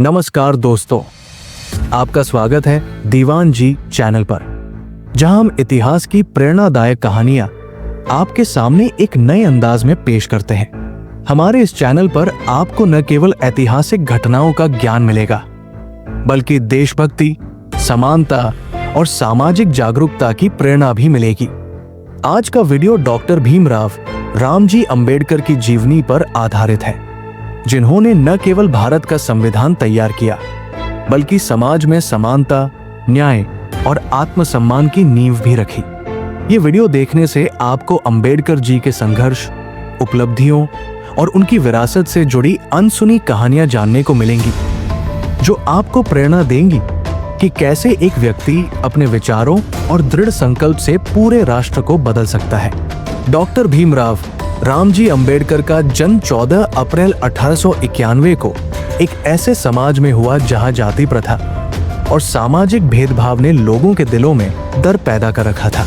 नमस्कार दोस्तों, आपका स्वागत है दीवान जी चैनल पर, जहां हम इतिहास की प्रेरणादायक कहानियां आपके सामने एक नए अंदाज में पेश करते हैं। हमारे इस चैनल पर आपको न केवल ऐतिहासिक घटनाओं का ज्ञान मिलेगा, बल्कि देशभक्ति, समानता और सामाजिक जागरूकता की प्रेरणा भी मिलेगी। आज का वीडियो डॉक्टर भीमराव रामजी अंबेडकर की जीवनी पर आधारित है, जिन्होंने न केवल भारत का संविधान तैयार किया, बल्कि समाज में समानता, न्याय और आत्मसम्मान की नींव भी रखी। ये वीडियो देखने से आपको अंबेडकर जी के संघर्ष, उपलब्धियों और उनकी विरासत से जुड़ी अनसुनी कहानियां जानने को मिलेंगी, जो आपको प्रेरणा देंगी कि कैसे एक व्यक्ति अपने विचारों और दृढ़ संकल्प से पूरे राष्ट्र को बदल सकता है। डॉक्टर भीमराव रामजी अंबेडकर का जन्म 14 अप्रैल 1891 को एक ऐसे समाज में हुआ जहां जाति प्रथा और सामाजिक भेदभाव ने लोगों के दिलों में डर पैदा कर रखा था।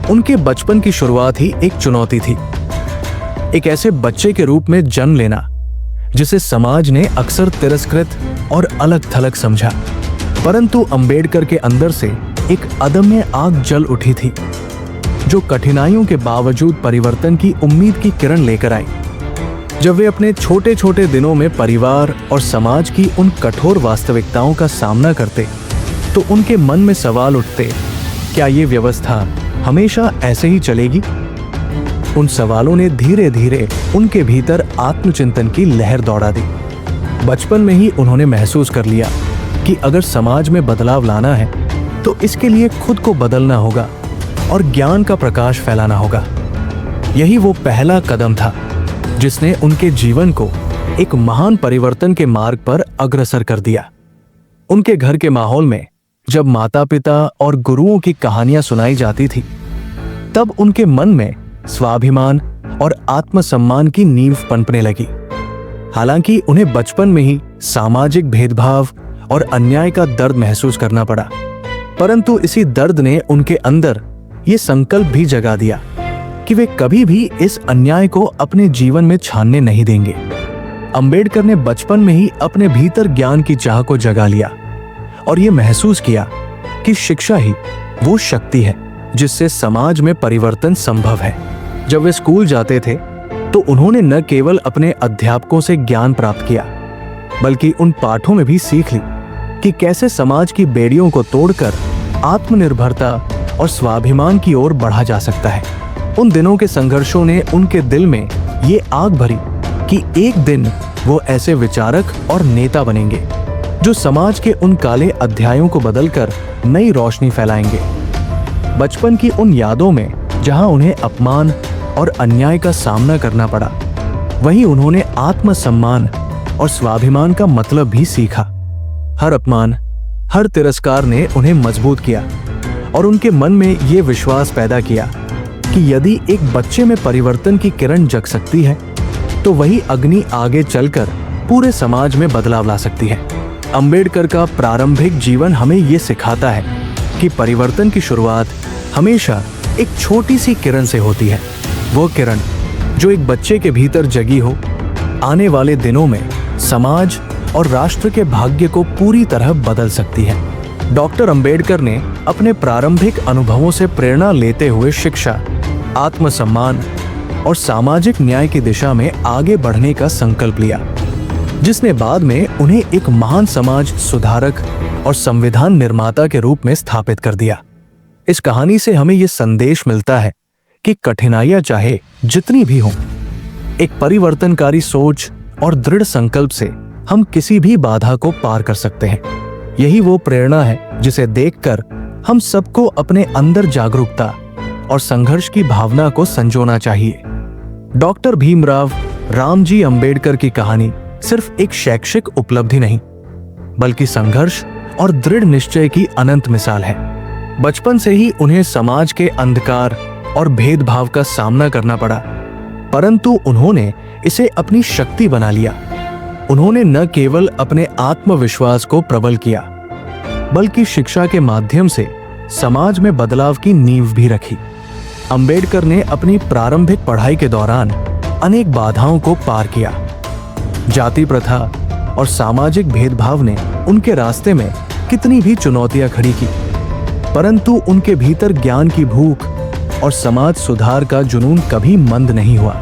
उनके बचपन की शुरुआत ही एक चुनौती थी, एक ऐसे बच्चे के रूप में जन्म लेना जिसे समाज ने अक्सर तिरस्कृत और अलग थलग समझा। परंतु अंबेडकर के अंदर से एक अदम्य आग जल उठी थी, जो कठिनाइयों के बावजूद परिवर्तन की उम्मीद की किरण लेकर आई। जब वे अपने छोटे छोटे दिनों में परिवार और समाज की उन कठोर वास्तविकताओं का सामना करते, तो उनके मन में सवाल उठते, क्या ये व्यवस्था हमेशा ऐसे ही चलेगी? उन सवालों ने धीरे धीरे उनके भीतर आत्मचिंतन की लहर दौड़ा दी। बचपन में ही उन्होंने महसूस कर लिया कि अगर समाज में बदलाव लाना है, तो इसके लिए खुद को बदलना होगा और ज्ञान का प्रकाश फैलाना होगा। यही वो पहला कदम था जिसने उनके जीवन को एक महान परिवर्तन के मार्ग पर अग्रसर कर दिया। उनके घर के माहौल में जब माता पिता और गुरुओं की कहानियां सुनाई जाती थी, तब उनके मन में स्वाभिमान और आत्मसम्मान की नींव पनपने लगी। हालांकि उन्हें बचपन में ही सामाजिक भेदभाव और अन्याय का दर्द महसूस करना पड़ा, परंतु इसी दर्द ने उनके अंदर ये संकल्प भी जगा दिया कि वे कभी भी इस अन्याय को अपने जीवन में छानने नहीं देंगे। अंबेडकर ने बचपन में ही अपने भीतर ज्ञान की चाह को जगा लिया और ये महसूस किया कि शिक्षा ही वो शक्ति है जिससे समाज में परिवर्तन संभव है। जब वे स्कूल जाते थे, तो उन्होंने न केवल अपने अध्यापकों से ज्ञान प्राप्त किया, बल्कि उन पाठों में भी सीख ली कि कैसे समाज की बेड़ियों को तोड़कर आत्मनिर्भरता और स्वाभिमान की ओर बढ़ा जा सकता है। उन दिनों के संघर्षों ने उनके दिल में ये आग भरी कि एक दिन वो ऐसे विचारक और नेता बनेंगे जो समाज के उन काले अध्यायों को बदलकर नई रोशनी फैलाएंगे। बचपन की उन यादों में जहां उन्हें अपमान और अन्याय का सामना करना पड़ा, वहीं उन्होंने आत्मसम्मान और स्वाभिमान का मतलब भी सीखा। हर अपमान, हर तिरस्कार ने उन्हें मजबूत किया और उनके मन में ये विश्वास पैदा किया कि यदि एक बच्चे में परिवर्तन की किरण जग सकती है, तो वही अग्नि आगे चलकर पूरे समाज में बदलाव ला सकती है। अंबेडकर का प्रारंभिक जीवन हमें ये सिखाता है कि परिवर्तन की शुरुआत हमेशा एक छोटी सी किरण से होती है। वो किरण जो एक बच्चे के भीतर जगी हो, आने वाले दिनों में समाज और राष्ट्र के भाग्य को पूरी तरह बदल सकती है। डॉक्टर अंबेडकर ने अपने प्रारंभिक अनुभवों से प्रेरणा लेते हुए शिक्षा, आत्मसम्मान और सामाजिक न्याय की दिशा में आगे बढ़ने का संकल्प लिया, जिसने बाद में उन्हें एक महान समाज सुधारक और संविधान निर्माता के रूप में स्थापित कर दिया। इस कहानी से हमें यह संदेश मिलता है कि कठिनाइयां चाहे जितनी भी हों, एक परिवर्तनकारी सोच और दृढ़ संकल्प से हम किसी भी बाधा को पार कर सकते हैं। यही वो प्रेरणा है जिसे देखकर हम सबको अपने अंदर जागरूकता और संघर्ष की भावना को संजोना चाहिए। डॉक्टर भीमराव रामजी अंबेडकर की कहानी सिर्फ एक शैक्षिक उपलब्धि नहीं, बल्कि संघर्ष और दृढ़ निश्चय की अनंत मिसाल है। बचपन से ही उन्हें समाज के अंधकार और भेदभाव का सामना करना पड़ा, परंतु उन्होंने इसे अपनी शक्ति बना लिया। उन्होंने न केवल अपने आत्मविश्वास को प्रबल किया, बल्कि शिक्षा के माध्यम से समाज में बदलाव की नींव भी रखी। अंबेडकर ने अपनी प्रारंभिक पढ़ाई के दौरान अनेक बाधाओं को पार किया। जाति प्रथा, और सामाजिक भेदभाव ने उनके रास्ते में कितनी भी चुनौतियां खड़ी की, परंतु उनके भीतर ज्ञान की भूख और समाज सुधार का जुनून कभी मंद नहीं हुआ।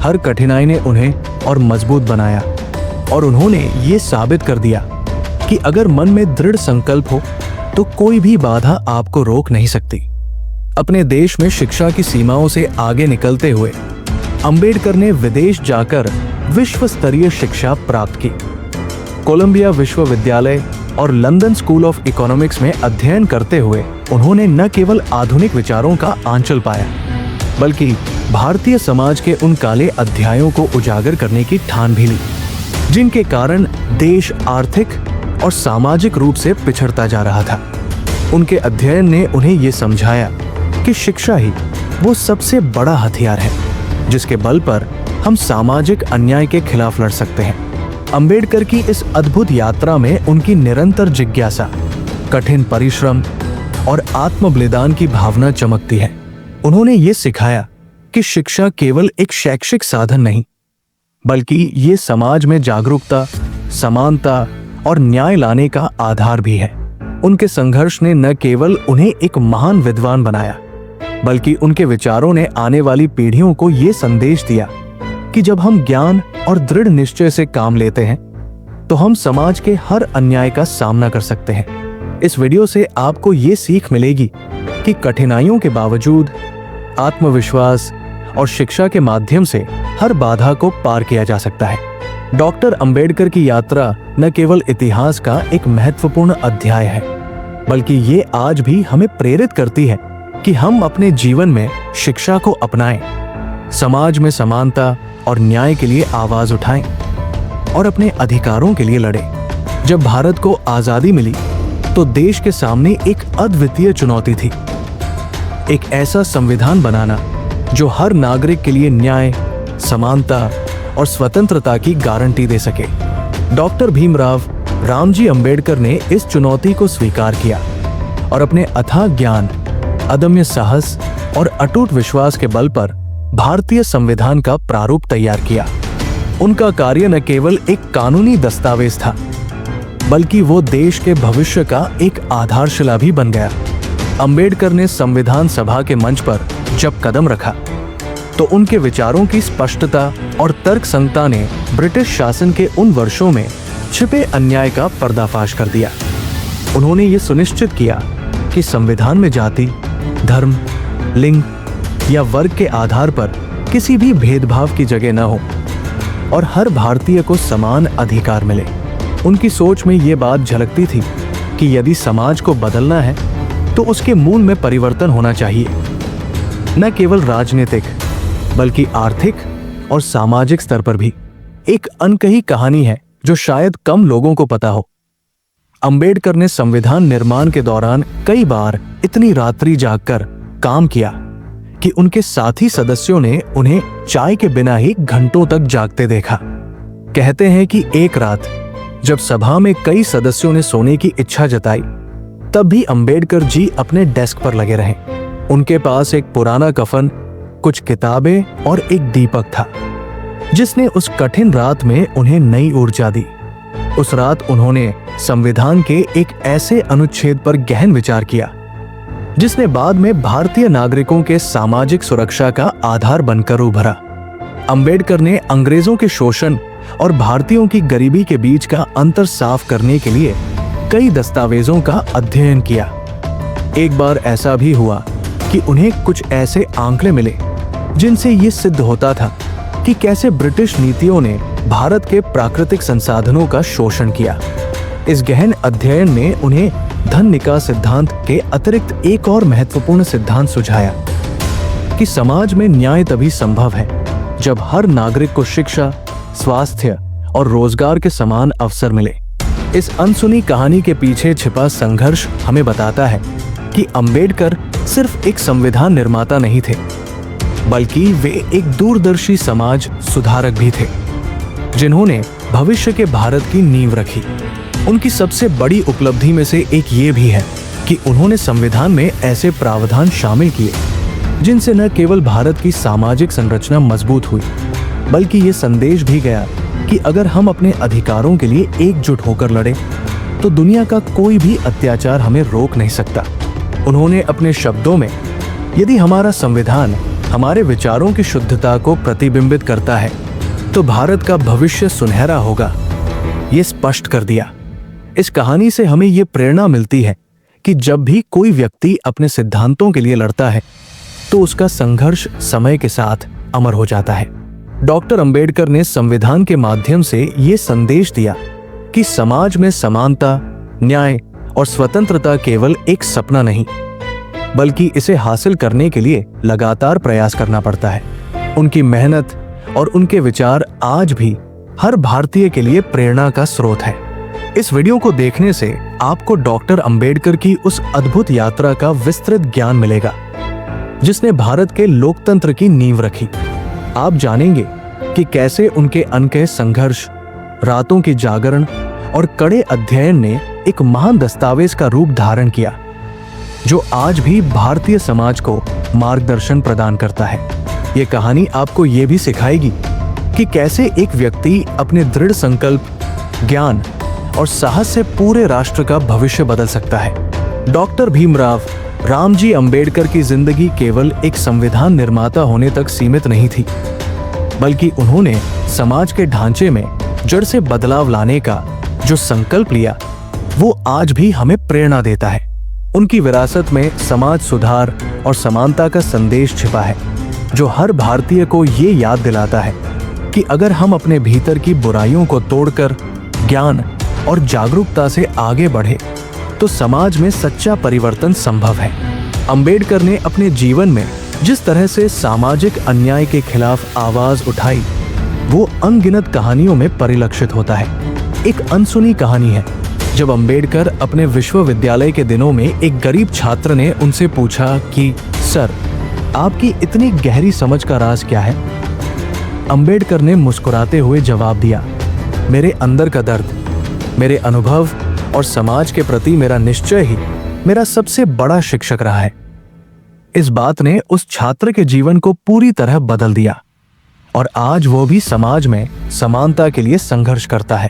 हर कठिनाई ने उन्हें और मजबूत बनाया और उन्होंने ये साबित कर दिया कि अगर मन में दृढ़ संकल्प हो तो कोई भी बाधा आपको रोक नहीं सकती। अपने देश में शिक्षा की सीमाओं से आगे निकलते हुए अंबेडकर ने विदेश जाकर विश्व स्तरीय शिक्षा प्राप्त की। कोलंबिया विश्वविद्यालय और लंदन स्कूल ऑफ इकोनॉमिक्स में अध्ययन करते हुए उन्होंने न केवल आधुनिक विचारों का आंचल पाया, बल्कि भारतीय समाज के उन काले अध्यायों को उजागर करने की ठान भी ली, जिनके कारण देश आर्थिक और सामाजिक रूप से पिछड़ता जा रहा था। उनके अध्ययन ने उन्हें ये समझाया कि शिक्षा ही वो सबसे बड़ा हथियार है जिसके बल पर हम सामाजिक अन्याय के खिलाफ लड़ सकते हैं। अंबेडकर की इस अद्भुत यात्रा में उनकी निरंतर जिज्ञासा, कठिन परिश्रम और आत्मबलिदान की भावना चमकती है। उन्होंने ये सिखाया कि शिक्षा केवल एक शैक्षिक साधन नहीं, बल्कि ये समाज में जागरूकता, समानता और न्याय लाने का आधार भी है। उनके संघर्ष ने न केवल उन्हें एक महान विद्वान बनाया, बल्कि उनके विचारों ने आने वाली पीढ़ियों को ये संदेश दिया कि जब हम ज्ञान और दृढ़ निश्चय से काम लेते हैं तो हम समाज के हर अन्याय का सामना कर सकते हैं। इस वीडियो से आपको ये सीख मिलेगी कि कठिनाइयों के बावजूद आत्मविश्वास और शिक्षा के माध्यम से हर बाधा को पार किया जा सकता है। डॉक्टर अंबेडकर की यात्रा न केवल इतिहास का एक महत्वपूर्ण अध्याय है, बल्कि ये आज भी हमें प्रेरित करती है कि हम अपने जीवन में शिक्षा को अपनाएं, समाज में समानता और न्याय के लिए आवाज उठाएं और अपने अधिकारों के लिए लड़ें। जब भारत को आजादी मिली तो देश के सामने एक अद्वितीय चुनौती थी, एक ऐसा संविधान बनाना जो हर नागरिक के लिए न्याय, समानता और स्वतंत्रता की गारंटी दे सके। डॉक्टर भीमराव रामजी अंबेडकर ने इस चुनौती को स्वीकार किया और अपने अथाह ज्ञान, अदम्य साहस और अटूट विश्वास के बल पर भारतीय संविधान का प्रारूप तैयार किया। उनका कार्य न केवल एक कानूनी दस्तावेज था, बल्कि वो देश के भविष्य का एक आधारशिला भी बन गया। अंबेडकर ने संविधान सभा के मंच पर जब कदम रखा तो उनके विचारों की स्पष्टता और तर्कसंगता ने ब्रिटिश शासन के उन वर्षों में छिपे अन्याय का पर्दाफाश कर दिया। उन्होंने ये सुनिश्चित किया कि संविधान में जाति, धर्म, लिंग या वर्ग के आधार पर किसी भी भेदभाव की जगह न हो और हर भारतीय को समान अधिकार मिले। उनकी सोच में ये बात झलकती थी कि यदि समाज को बदलना है तो उसके मूल में परिवर्तन होना चाहिए, न केवल राजनीतिक बल्कि आर्थिक और सामाजिक स्तर पर भी। एक अनकही कहानी है जो शायद कम लोगों को पता हो। अंबेडकर ने संविधान निर्माण के दौरान कई बार इतनी रात्रि जागकर काम किया कि उनके साथी सदस्यों ने उन्हें चाय के बिना ही घंटों तक जागते देखा। कहते हैं कि एक रात जब सभा में कई सदस्यों ने सोने की इच्छा जताई, तब भी अंबेडकर जी अपने डेस्क पर लगे रहे। उनके पास एक पुराना कफन, कुछ किताबें और एक दीपक था, जिसने उस कठिन रात में उन्हें नई ऊर्जा दी। उस रात उन्होंने संविधान के एक ऐसे अनुच्छेद पर गहन विचार किया जिसने बाद में भारतीय नागरिकों के सामाजिक सुरक्षा का आधार बनकर उभरा। अंबेडकर ने अंग्रेजों के शोषण और भारतीयों की गरीबी के बीच का अंतर साफ करने के लिए कई दस्तावेजों का अध्ययन किया। एक बार ऐसा भी हुआ कि उन्हें कुछ ऐसे आंकड़े मिले जिनसे ये सिद्ध होता था कि कैसे ब्रिटिश नीतियों ने भारत के प्राकृतिक संसाधनों का शोषण किया। इस गहन अध्ययन ने उन्हें धन निकास सिद्धांत के अतिरिक्त एक और महत्वपूर्ण सिद्धांत सुझाया कि समाज में न्याय तभी संभव है जब हर नागरिक को शिक्षा, स्वास्थ्य और रोजगार के समान अवसर मिले। इस अनसुनी कहानी के पीछे छिपा संघर्ष हमें बताता है कि अंबेडकर सिर्फ एक संविधान निर्माता नहीं थे, बल्कि वे एक दूरदर्शी समाज सुधारक भी थे, जिन्होंने भविष्य के भारत की नींव रखी। उनकी सबसे बड़ी उपलब्धि में से एक ये भी है कि उन्होंने संविधान में ऐसे प्रावधान शामिल किए जिनसे न केवल भारत की सामाजिक संरचना मजबूत हुई, बल्कि ये संदेश भी गया कि अगर हम अपने अधिकारों के लिए एकजुट होकर लड़ें तो दुनिया का कोई भी अत्याचार हमें रोक नहीं सकता। उन्होंने अपने शब्दों में, यदि हमारा संविधान हमारे विचारों की शुद्धता को प्रतिबिंबित करता है तो भारत का भविष्य सुनहरा होगा, ये स्पष्ट कर दिया। इस कहानी से हमें ये प्रेरणा मिलती है कि जब भी कोई व्यक्ति अपने सिद्धांतों के लिए लड़ता है तो उसका संघर्ष समय के साथ अमर हो जाता है। डॉक्टर अंबेडकर ने संविधान के माध्यम से ये संदेश दिया कि समाज में समानता, न्याय और स्वतंत्रता केवल एक सपना नहीं, बल्कि इसे हासिल करने के लिए लगातार प्रयास करना पड़ता है। उनकी मेहनत और उनके विचार आज भी हर भारतीय के लिए प्रेरणा का स्रोत है। इस वीडियो को देखने से आपको डॉक्टर अंबेडकर की उस अद्भुत यात्रा का विस्तृत ज्ञान मिलेगा जिसने भारत के लोकतंत्र की नींव रखी। आप जानेंगे कि कैसे उनके अनकह संघर्ष, रातों की जागरण और कड़े अध्ययन ने एक महान दस्तावेज का रूप धारण किया जो आज भी भारतीय समाज को मार्गदर्शन प्रदान करता है। ये कहानी आपको ये भी सिखाएगी कि कैसे एक व्यक्ति अपने दृढ़ संकल्प, ज्ञान और साहस से पूरे राष्ट्र का भविष्य बदल सकता है। डॉक्टर भीमराव रामजी अंबेडकर की जिंदगी केवल एक संविधान निर्माता होने तक सीमित नहीं थी, बल्कि उन्होंने समाज के ढांचे में जड़ से बदलाव लाने का जो संकल्प लिया वो आज भी हमें प्रेरणा देता है। उनकी विरासत में समाज सुधार और समानता का संदेश छिपा है जो हर भारतीय को ये याद दिलाता है कि अगर हम अपने भीतर की बुराइयों को तोड़कर ज्ञान और जागरूकता से आगे बढ़े तो समाज में सच्चा परिवर्तन संभव है। अंबेडकर ने अपने जीवन में जिस तरह से सामाजिक अन्याय के खिलाफ आवाज उठाई वो अनगिनत कहानियों में परिलक्षित होता है। एक अनसुनी कहानी है जब अंबेडकर अपने विश्वविद्यालय के दिनों में एक गरीब छात्र ने उनसे पूछा कि सर, आपकी इतनी गहरी समझ का राज क्या है? अंबेडकर ने मुस्कुराते हुए जवाब दिया, मेरे अंदर का दर्द, मेरे अनुभव और समाज के प्रति मेरा निश्चय ही मेरा सबसे बड़ा शिक्षक रहा है। इस बात ने उस छात्र के जीवन को पूरी तरह बदल दिया और आज वो भी समाज में समानता के लिए संघर्ष करता है।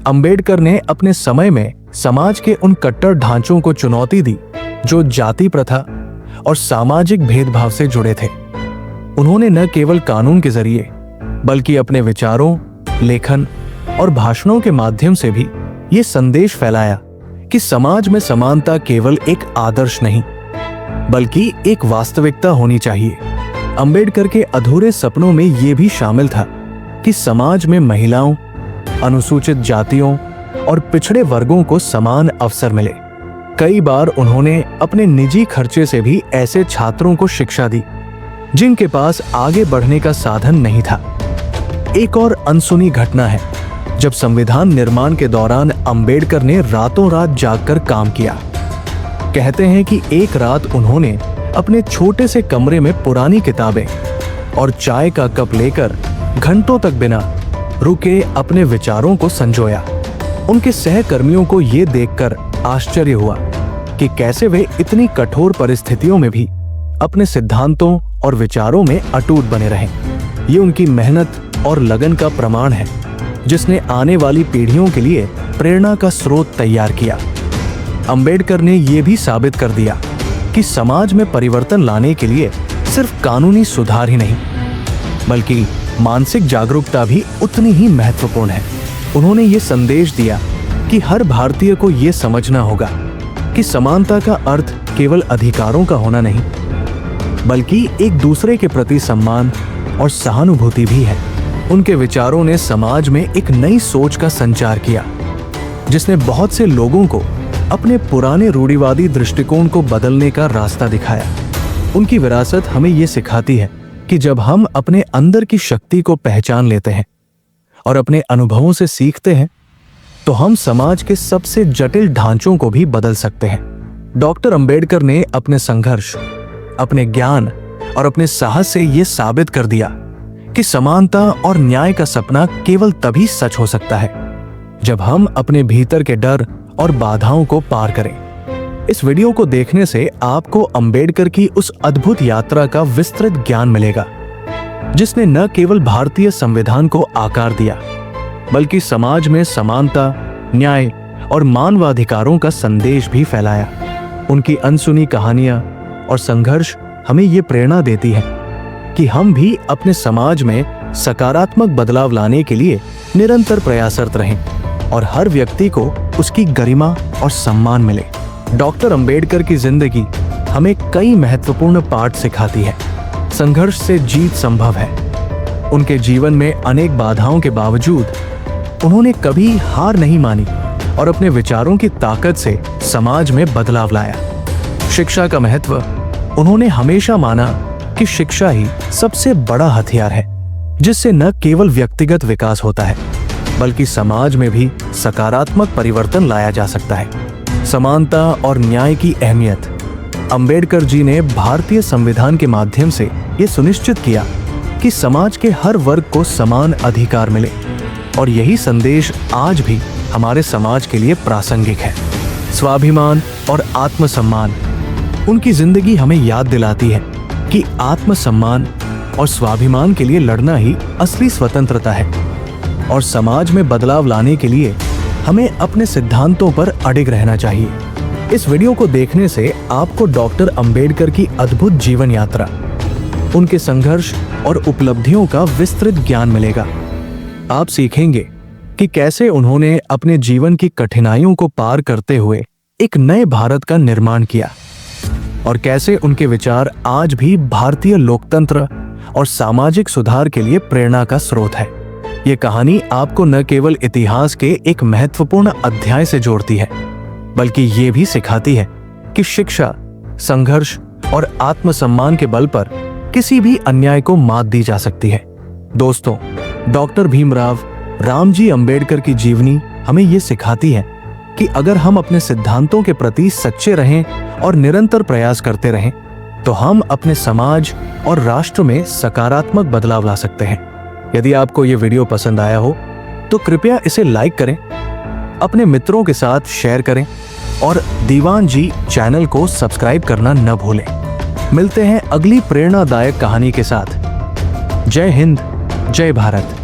अंबेडकर ने अपने समय में समाज के उन कट्टर ढांचों को चुनौती दी जो जाति प्रथा और सामाजिक भेदभाव से जुड़े थे। उन्होंने न केवल कानून के जरिए बल्कि अपने विचारों, लेखन और भाषणों के माध्यम से भी ये संदेश फैलाया कि समाज में समानता केवल एक आदर्श नहीं बल्कि एक वास्तविकता होनी चाहिए। अंबेडकर के अधूरे सपनों में ये भी शामिल था कि समाज में महिलाओं, अनुसूचित जातियों और पिछड़े वर्गों को समान अवसर मिले। कई बार उन्होंने अपने निजी खर्चे से भी ऐसे छात्रों को शिक्षा दी जिनके पास आगे बढ़ने का साधन नहीं था। एक और अनसुनी घटना है जब संविधान निर्माण के दौरान अंबेडकर ने रातों रात जागकर काम किया। कहते हैं कि एक रात उन्होंने अपने छोटे से कमरे में पुरानी किताबें और चाय का कप लेकर घंटों तक बिना रुके अपने विचारों को संजोया। उनके सहकर्मियों को ये देखकर आश्चर्य हुआ कि कैसे वे इतनी कठोर परिस्थितियों में भी अपने सिद्धांतों और विचारों में अटूट बने रहे। ये उनकी मेहनत और लगन का प्रमाण है जिसने आने वाली पीढ़ियों के लिए प्रेरणा का स्रोत तैयार किया। अंबेडकर ने यह भी साबित कर दिया कि समाज में परिवर्तन लाने के लिए सिर्फ कानूनी सुधार ही नहीं बल्कि मानसिक जागरूकता भी उतनी ही महत्वपूर्ण है। उन्होंने ये संदेश दिया कि हर भारतीय को ये समझना होगा कि समानता का अर्थ केवल अधिकारों का होना नहीं बल्कि एक दूसरे के प्रति सम्मान और सहानुभूति भी है। उनके विचारों ने समाज में एक नई सोच का संचार किया जिसने बहुत से लोगों को अपने पुराने रूढ़िवादी दृष्टिकोण को बदलने का रास्ता दिखाया। उनकी विरासत हमें ये सिखाती है कि जब हम अपने अंदर की शक्ति को पहचान लेते हैं और अपने अनुभवों से सीखते हैं तो हम समाज के सबसे जटिल ढांचों को भी बदल सकते हैं। डॉक्टर अंबेडकर ने अपने संघर्ष, अपने ज्ञान और अपने साहस से ये साबित कर दिया कि समानता और न्याय का सपना केवल तभी सच हो सकता है जब हम अपने भीतर के डर और बाधाओं को पार करें। इस वीडियो को देखने से आपको अंबेडकर की उस अद्भुत यात्रा का विस्तृत ज्ञान मिलेगा जिसने न केवल भारतीय संविधान को आकार दिया बल्कि समाज में समानता, न्याय और मानवाधिकारों का संदेश भी फैलाया। उनकी अनसुनी कहानियां और संघर्ष हमें ये प्रेरणा देती है कि हम भी अपने समाज में सकारात्मक बदलाव लाने के लिए निरंतर प्रयासरत रहें और हर व्यक्ति को उसकी गरिमा और सम्मान मिले। डॉक्टर अंबेडकर की जिंदगी हमें कई महत्वपूर्ण पाठ सिखाती है। संघर्ष से जीत संभव है। उनके जीवन में अनेक बाधाओं के बावजूद उन्होंने कभी हार नहीं मानी और अपने विचारों की ताकत से समाज में बदलाव लाया। शिक्षा का महत्व उन्होंने हमेशा माना कि शिक्षा ही सबसे बड़ा हथियार है, जिससे न केवल व्यक्तिगत विकास होता है बल्कि समाज में भी सकारात्मक परिवर्तन लाया जा सकता है। समानता और न्याय की अहमियत। अंबेडकर जी ने भारतीय संविधान के माध्यम से ये सुनिश्चित किया कि समाज के हर वर्ग को समान अधिकार मिले और यही संदेश आज भी हमारे समाज के लिए प्रासंगिक है। स्वाभिमान और आत्मसम्मान। उनकी जिंदगी हमें याद दिलाती है कि आत्मसम्मान और स्वाभिमान के लिए लड़ना ही असली स्वतंत्रता है और समाज में बदलाव लाने के लिए हमें अपने सिद्धांतों पर अडिग रहना चाहिए। इस वीडियो को देखने से आपको डॉक्टर अंबेडकर की अद्भुत जीवन यात्रा, उनके संघर्ष और उपलब्धियों का विस्तृत ज्ञान मिलेगा। आप सीखेंगे कि कैसे उन्होंने अपने जीवन की कठिनाइयों को पार करते हुए एक नए भारत का निर्माण किया और कैसे उनके विचार आज भी भारतीय लोकतंत्र और सामाजिक सुधार के लिए प्रेरणा का स्रोत है। ये कहानी आपको न केवल इतिहास के एक महत्वपूर्ण अध्याय से जोड़ती है बल्कि ये भी सिखाती है कि शिक्षा, संघर्ष और आत्मसम्मान के बल पर किसी भी अन्याय को मात दी जा सकती है। दोस्तों, डॉक्टर भीमराव रामजी अंबेडकर की जीवनी हमें ये सिखाती है कि अगर हम अपने सिद्धांतों के प्रति सच्चे रहें और निरंतर प्रयास करते रहें तो हम अपने समाज और राष्ट्र में सकारात्मक बदलाव ला सकते हैं। यदि आपको ये वीडियो पसंद आया हो तो कृपया इसे लाइक करें, अपने मित्रों के साथ शेयर करें और दीवान जी चैनल को सब्सक्राइब करना न भूलें। मिलते हैं अगली प्रेरणादायक कहानी के साथ। जय हिंद, जय भारत।